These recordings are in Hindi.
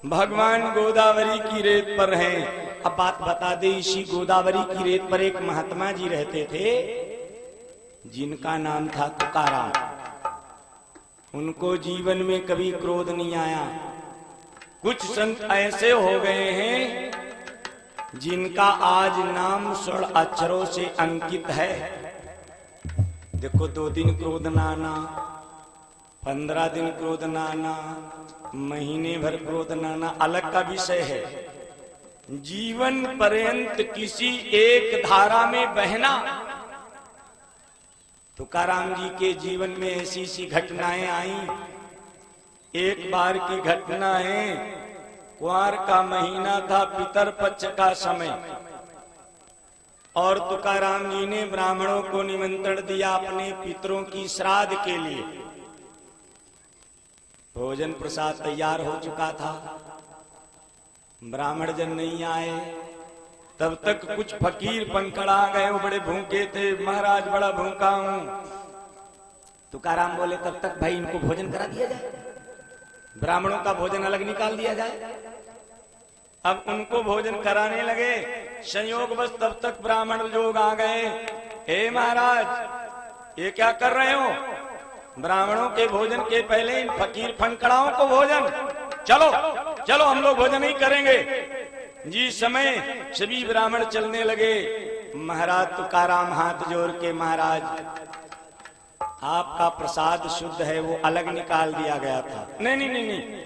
भगवान गोदावरी की रेत पर हैं। अब बात बता दे, इसी गोदावरी की रेत पर एक महात्मा जी रहते थे जिनका नाम था तुकाराम। उनको जीवन में कभी क्रोध नहीं आया। कुछ संत ऐसे हो गए हैं जिनका आज नाम 16 अक्षरों से अंकित है। देखो, 2 दिन क्रोध ना आना, 15 दिन क्रोध ना आना, महीने भर क्रोध ना आना अलग का विषय है। जीवन पर्यंत किसी एक धारा में बहना। तुकाराम जी के जीवन में ऐसी सी घटनाएं आई। एक बार की घटना है, कुंवर का महीना था, पितर पक्ष का समय, और तुकाराम जी ने ब्राह्मणों को निमंत्रण दिया अपने पितरों की श्राद्ध के लिए। भोजन प्रसाद तैयार हो चुका था, ब्राह्मण जन नहीं आए। तब तक कुछ फकीर पंकड़ आ गए, वो बड़े भूखे थे। महाराज बड़ा भूखा हूं। तुकाराम बोले तब तक भाई इनको भोजन करा दिया जाए, ब्राह्मणों का भोजन अलग निकाल दिया जाए। अब उनको भोजन कराने लगे। संयोगवश तब तक ब्राह्मण लोग आ गए। हे महाराज, ये क्या कर रहे हो? ब्राह्मणों के भोजन के पहले इन फकीर फंकड़ाओं को भोजन, चलो चलो हम लोग भोजन ही करेंगे। जिस समय सभी ब्राह्मण चलने लगे, महाराज तुकाराम हाथ जोड़ के, महाराज आपका प्रसाद शुद्ध है, वो अलग निकाल दिया गया था। नहीं नहीं नहीं नहीं,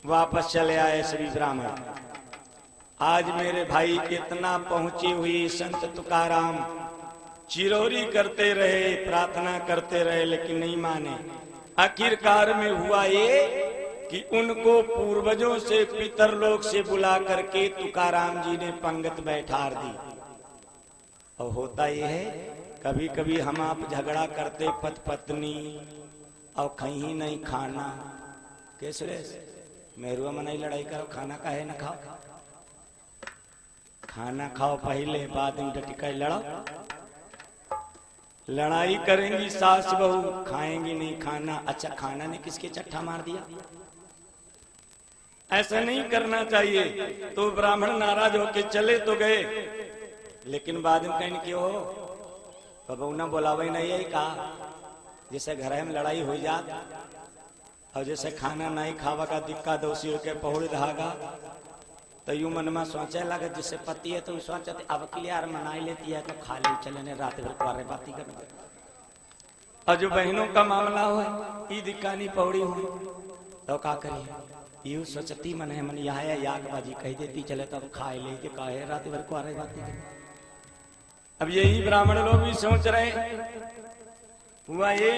वापस चले आए सभी ब्राह्मण। आज मेरे भाई इतना पहुंची हुई संत तुकाराम चिरौरी करते रहे, प्रार्थना करते रहे, लेकिन नहीं माने। आखिरकार में हुआ ये कि उनको पूर्वजों से पितरलोक से बुला करके तुकाराम जी ने पंगत बैठार दी। और होता ये है, कभी कभी हम आप झगड़ा करते पति पत्नी और कहीं नहीं खाना, कैसे मेरुआ मनाई लड़ाई करो, खाना काहे न खाओ? खाना खाओ पहले, बाद में टिकाई लड़ो। लड़ाई करेंगी सास बहू, खाएंगी नहीं खाना। अच्छा, खाना ने किसके चट्टा मार दिया? ऐसा नहीं करना चाहिए। तो ब्राह्मण नाराज होके चले तो गए, लेकिन बाद में कहीं क्यों हो बबू ना बोलावे नहीं है कहा, जैसे घर में लड़ाई हो जात और जैसे खाना नहीं खावा का दिक्का दोषी के पहुड़ धागा, तो यूं मन में सोचे लगे जिससे पति है तो सोचते अब क्लियर मनाई लेती है तो खा ले, चले रात भर कुआरे बाती कर। और जो बहनों का मामला हो, ई दिक्का नहीं पौड़ी हो तो का करिए, यूं सोचती मन है मन यहाँ याग बाजी कह देती, चले तो अब खाए ले के काहे रात भर कुआरे बाती कर। अब यही ब्राह्मण लोग भी सोच रहे। हुआ ये,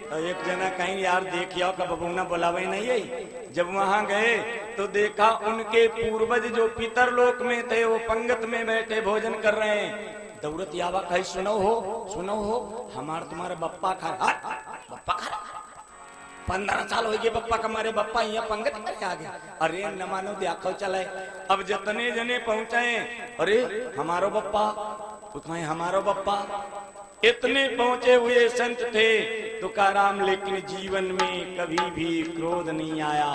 तो एक जना कहीं यार देखियो का बबूना बुलावे नहीं है। जब वहां गए तो देखा उनके पूर्वज जो पितर लोक में थे वो पंगत में बैठे भोजन कर रहे हैं। दौड़त यावा कहीं सुनो हो हमार तुम्हारे बप्पा खा, बप्पा खा 15 साल हो गए बप्पा का, हमारे बप्पा यहाँ पंगत में आ गया। अरे न मानो देखो चले। अब जितने जने पहुंचे, अरे हमारो बप्पा, उतने हमारो बप्पा, इतने पहुंचे हुए संत थे तुकाराम, लेकिन जीवन में कभी भी क्रोध नहीं आया।